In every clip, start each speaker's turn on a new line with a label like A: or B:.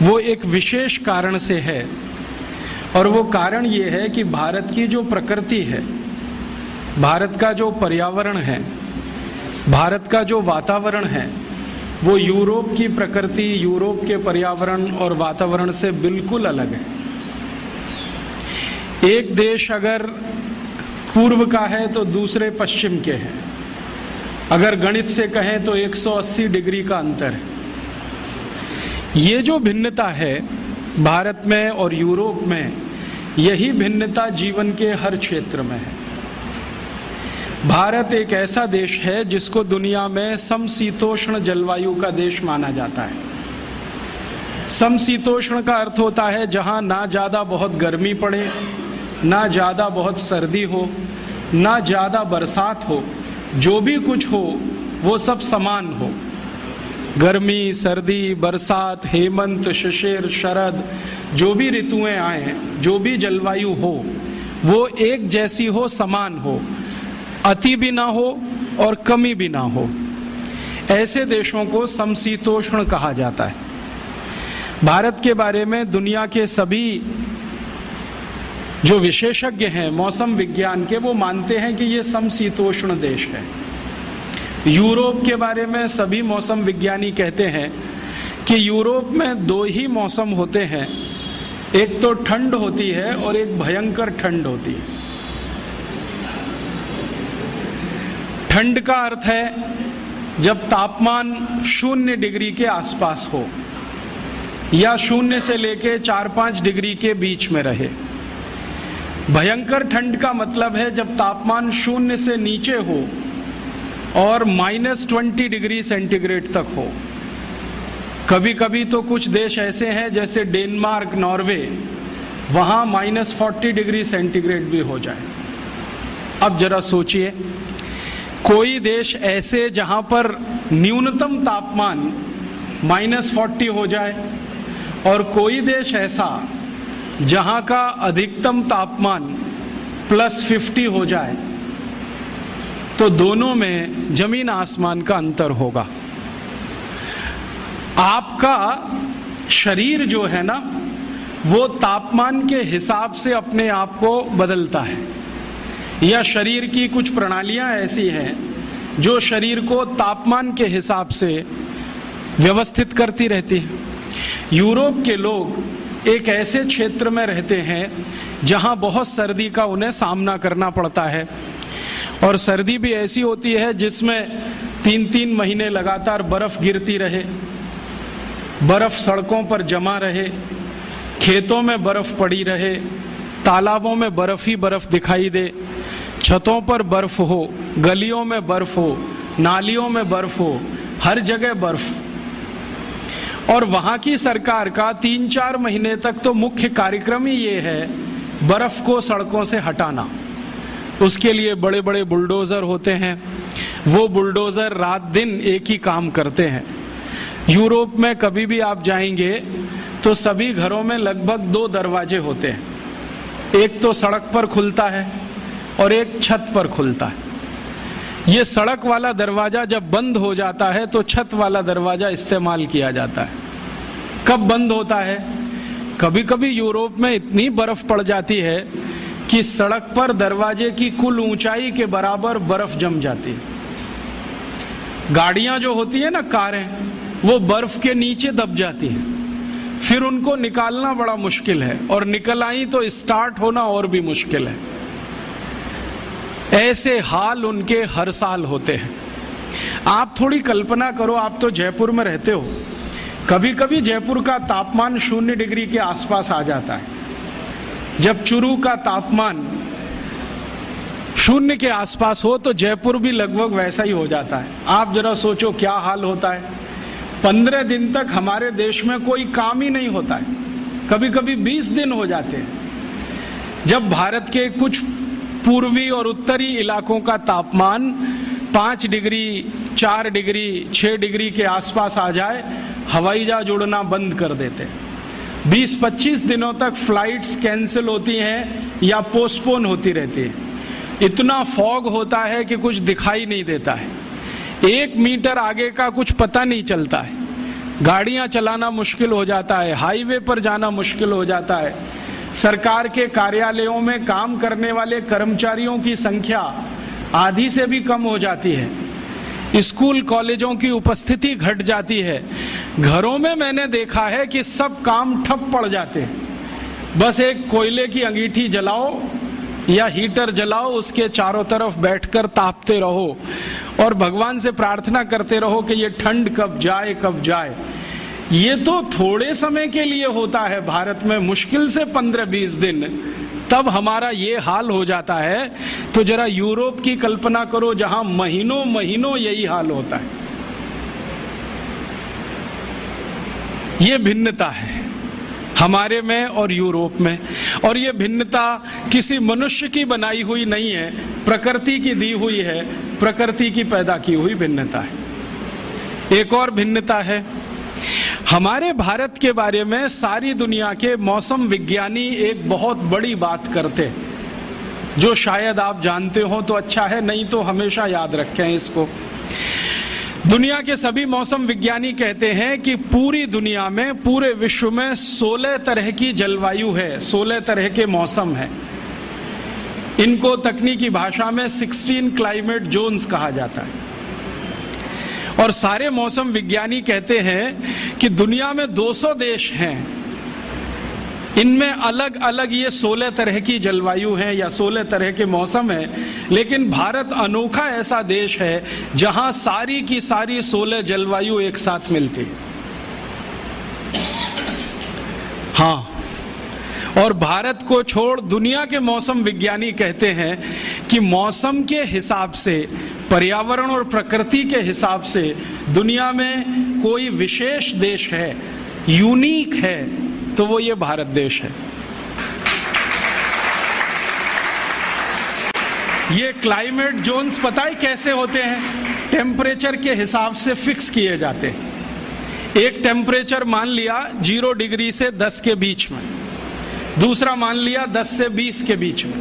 A: वो एक विशेष कारण से है, और वो कारण ये है कि भारत की जो प्रकृति है, भारत का जो पर्यावरण है, भारत का जो वातावरण है, वो यूरोप की प्रकृति, यूरोप के पर्यावरण और वातावरण से बिल्कुल अलग है। एक देश अगर पूर्व का है तो दूसरे पश्चिम के हैं। अगर गणित से कहें तो 180 डिग्री का अंतर है। ये जो भिन्नता है भारत में और यूरोप में, यही भिन्नता जीवन के हर क्षेत्र में है। भारत एक ऐसा देश है जिसको दुनिया में समशीतोष्ण जलवायु का देश माना जाता है। समशीतोष्ण का अर्थ होता है जहां ना ज्यादा बहुत गर्मी पड़े, ना ज्यादा बहुत सर्दी हो, ना ज्यादा बरसात हो, जो भी कुछ हो वो सब समान हो। गर्मी, सर्दी, बरसात, हेमंत, शिशिर, शरद, जो भी ऋतुएं आए, जो भी जलवायु हो, वो एक जैसी हो, समान हो, अति भी ना हो और कमी भी ना हो। ऐसे देशों को समशीतोष्ण कहा जाता है। भारत के बारे में दुनिया के सभी जो विशेषज्ञ हैं मौसम विज्ञान के, वो मानते हैं कि ये समशीतोष्ण देश है। यूरोप के बारे में सभी मौसम विज्ञानी कहते हैं कि यूरोप में दो ही मौसम होते हैं, एक तो ठंड होती है और एक भयंकर ठंड होती है। ठंड का अर्थ है जब तापमान 0 डिग्री के आसपास हो या 0 से लेके 4-5 डिग्री के बीच में रहे। भयंकर ठंड का मतलब है जब तापमान 0 से नीचे हो और -20 डिग्री सेंटीग्रेड तक हो। कभी कभी तो कुछ देश ऐसे हैं जैसे डेनमार्क, नॉर्वे, वहां -40 डिग्री सेंटीग्रेड भी हो जाए। अब जरा सोचिए, कोई देश ऐसे जहां पर न्यूनतम तापमान -40 हो जाए और कोई देश ऐसा जहां का अधिकतम तापमान +50 हो जाए, तो दोनों में जमीन आसमान का अंतर होगा। आपका शरीर जो है ना, वो तापमान के हिसाब से अपने आप को बदलता है, या शरीर की कुछ प्रणालियां ऐसी हैं जो शरीर को तापमान के हिसाब से व्यवस्थित करती रहती हैं। यूरोप के लोग एक ऐसे क्षेत्र में रहते हैं जहां बहुत सर्दी का उन्हें सामना करना पड़ता है, और सर्दी भी ऐसी होती है जिसमें 3-3 महीने लगातार बर्फ गिरती रहे, बर्फ सड़कों पर जमा रहे, खेतों में बर्फ पड़ी रहे, तालाबों में बर्फ ही बर्फ दिखाई दे, छतों पर बर्फ हो, गलियों में बर्फ हो, नालियों में बर्फ हो, हर जगह बर्फ। और वहां की सरकार का 3-4 महीने तक तो मुख्य कार्यक्रम ही ये है बर्फ को सड़कों से हटाना। उसके लिए बड़े बड़े बुलडोजर होते हैं, वो बुलडोजर रात दिन एक ही काम करते हैं। यूरोप में कभी भी आप जाएंगे तो सभी घरों में लगभग 2 दरवाजे होते हैं, एक तो सड़क पर खुलता है और एक छत पर खुलता है। ये सड़क वाला दरवाजा जब बंद हो जाता है तो छत वाला दरवाजा इस्तेमाल किया जाता है। कब बंद होता है? कभी कभी यूरोप में इतनी बर्फ पड़ जाती है कि सड़क पर दरवाजे की कुल ऊंचाई के बराबर बर्फ जम जाती है। गाड़ियां जो होती है ना, कारें, वो बर्फ के नीचे दब जाती हैं, फिर उनको निकालना बड़ा मुश्किल है, और निकल आई तो स्टार्ट होना और भी मुश्किल है। ऐसे हाल उनके हर साल होते हैं। आप थोड़ी कल्पना करो, आप तो जयपुर में रहते हो, कभी कभी जयपुर का तापमान 0 डिग्री के आसपास आ जाता है। जब चुरू का तापमान 0 के आसपास हो तो जयपुर भी लगभग वैसा ही हो जाता है। आप जरा सोचो क्या हाल होता है। 15 दिन तक हमारे देश में कोई काम ही नहीं होता है, कभी कभी 20 दिन हो जाते हैं। जब भारत के कुछ पूर्वी और उत्तरी इलाकों का तापमान 5 डिग्री, 4 डिग्री, 6 डिग्री के आसपास आ जाए, हवाई जहाज उड़ना बंद कर देते हैं। 20-25 दिनों तक फ्लाइट्स कैंसिल होती हैं या पोस्टपोन होती रहती है। इतना फॉग होता है कि कुछ दिखाई नहीं देता है, 1 मीटर आगे का कुछ पता नहीं चलता है। गाड़ियां चलाना मुश्किल हो जाता है, हाईवे पर जाना मुश्किल हो जाता है, सरकार के कार्यालयों में काम करने वाले कर्मचारियों की संख्या आधी से भी कम हो जाती है, स्कूल कॉलेजों की उपस्थिति घट जाती है। घरों में मैंने देखा है कि सब काम ठप पड़ जाते हैं, बस एक कोयले की अंगीठी जलाओ या हीटर जलाओ, उसके चारों तरफ बैठकर तापते रहो और भगवान से प्रार्थना करते रहो कि ये ठंड कब जाए कब जाए। ये तो थोड़े समय के लिए होता है भारत में, मुश्किल से 15-20 दिन, तब हमारा ये हाल हो जाता है। तो जरा यूरोप की कल्पना करो जहां महीनों महीनों यही हाल होता है। ये भिन्नता है हमारे में और यूरोप में, और ये भिन्नता किसी मनुष्य की बनाई हुई नहीं है, प्रकृति की दी हुई है, प्रकृति की पैदा की हुई भिन्नता है। एक और भिन्नता है, हमारे भारत के बारे में सारी दुनिया के मौसम विज्ञानी एक बहुत बड़ी बात करते हैं, जो शायद आप जानते हो तो अच्छा है, नहीं तो हमेशा याद रखें इसको। दुनिया के सभी मौसम विज्ञानी कहते हैं कि पूरी दुनिया में, पूरे विश्व में 16 तरह की जलवायु है, 16 तरह के मौसम है। इनको तकनीकी भाषा में 16 क्लाइमेट जोन्स कहा जाता है। और सारे मौसम विज्ञानी कहते हैं कि दुनिया में 200 देश हैं, इनमें अलग अलग ये 16 तरह की जलवायु है या 16 तरह के मौसम है, लेकिन भारत अनोखा ऐसा देश है जहां सारी की सारी 16 जलवायु एक साथ मिलती है। हाँ, और भारत को छोड़ दुनिया के मौसम विज्ञानी कहते हैं कि मौसम के हिसाब से, पर्यावरण और प्रकृति के हिसाब से दुनिया में कोई विशेष देश है, यूनिक है, तो वो ये भारत देश है। ये क्लाइमेट जोन्स पता है कैसे होते हैं? टेम्परेचर के हिसाब से फिक्स किए जाते हैं। एक टेम्परेचर मान लिया 0 डिग्री से 10 के बीच में, दूसरा मान लिया 10 से 20 के बीच में,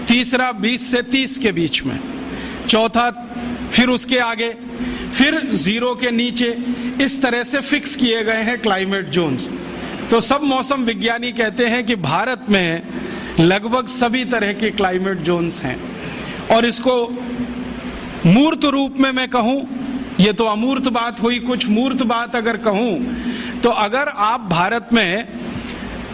A: तीसरा 20 से 30 के बीच में, चौथा फिर उसके आगे, फिर 0 के नीचे। इस तरह से फिक्स किए गए हैं क्लाइमेट जोन्स। तो सब मौसम विज्ञानी कहते हैं कि भारत में लगभग सभी तरह के क्लाइमेट जोन्स हैं। और इसको मूर्त रूप में मैं कहूं, ये तो अमूर्त बात हुई, कुछ मूर्त बात अगर कहूं तो अगर आप भारत में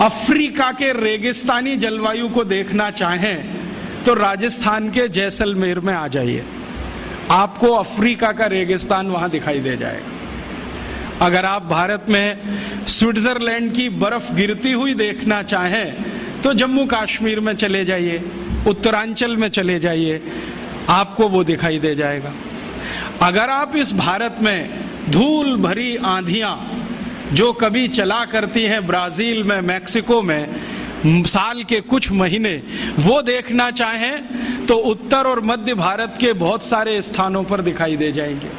A: अफ्रीका के रेगिस्तानी जलवायु को देखना चाहें तो राजस्थान के जैसलमेर में आ जाइए, आपको अफ्रीका का रेगिस्तान वहां दिखाई दे जाएगा। अगर आप भारत में स्विट्जरलैंड की बर्फ गिरती हुई देखना चाहें तो जम्मू कश्मीर में चले जाइए, उत्तरांचल में चले जाइए, आपको वो दिखाई दे जाएगा। अगर आप इस भारत में धूल भरी आंधियां जो कभी चला करती हैं ब्राजील में, मैक्सिको में, साल के कुछ महीने, वो देखना चाहें तो उत्तर और मध्य भारत के बहुत सारे स्थानों पर दिखाई दे जाएंगे।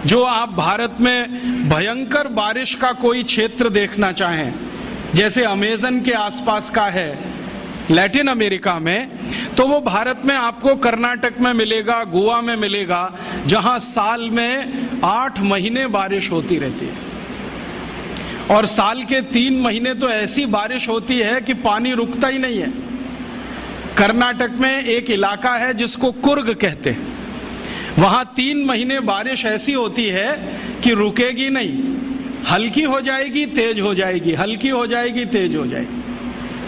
A: जो आप भारत में भयंकर बारिश का कोई क्षेत्र देखना चाहें, जैसे अमेज़न के आसपास का है लैटिन अमेरिका में, तो वो भारत में आपको कर्नाटक में मिलेगा, गोवा में मिलेगा, जहां साल में 8 महीने बारिश होती रहती है। और साल के 3 महीने तो ऐसी बारिश होती है कि पानी रुकता ही नहीं है। कर्नाटक में एक इलाका है जिसको कुर्ग कहते हैं, वहां 3 महीने बारिश ऐसी होती है कि रुकेगी नहीं, हल्की हो जाएगी, तेज हो जाएगी, हल्की हो जाएगी, तेज हो जाएगी।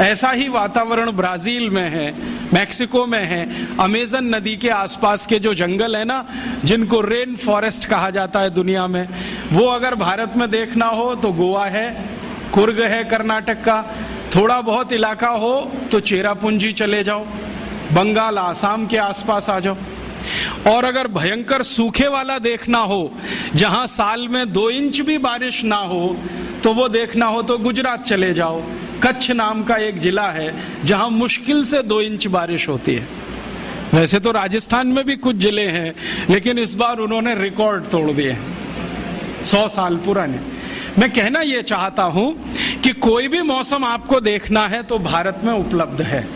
A: ऐसा ही वातावरण ब्राजील में है, मैक्सिको में है, अमेज़न नदी के आसपास के जो जंगल है ना, जिनको रेन फॉरेस्ट कहा जाता है दुनिया में, वो अगर भारत में देखना हो तो गोवा है, कुर्ग है कर्नाटक का, थोड़ा बहुत इलाका हो तो चेरापूंजी चले जाओ, बंगाल आसाम के आसपास आ जाओ। और अगर भयंकर सूखे वाला देखना हो, जहां साल में 2 इंच भी बारिश ना हो, तो वो देखना हो तो गुजरात चले जाओ। कच्छ नाम का एक जिला है जहां मुश्किल से 2 इंच बारिश होती है। वैसे तो राजस्थान में भी कुछ जिले हैं, लेकिन इस बार उन्होंने रिकॉर्ड तोड़ दिए 100 साल पुराने। मैं कहना यह चाहता हूं कि कोई भी मौसम आपको देखना है तो भारत में उपलब्ध है।